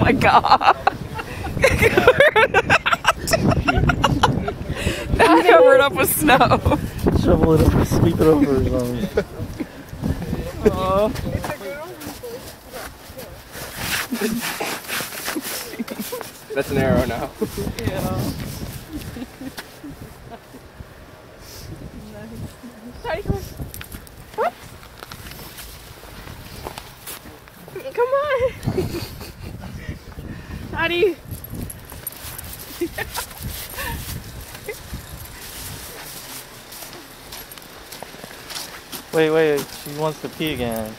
my god. Now covered up with snow. Shovel it up, sweep it over or something. That's an arrow now. Yeah. Dottie, come on. What? Come on. Dottie. Wait, she wants to pee again.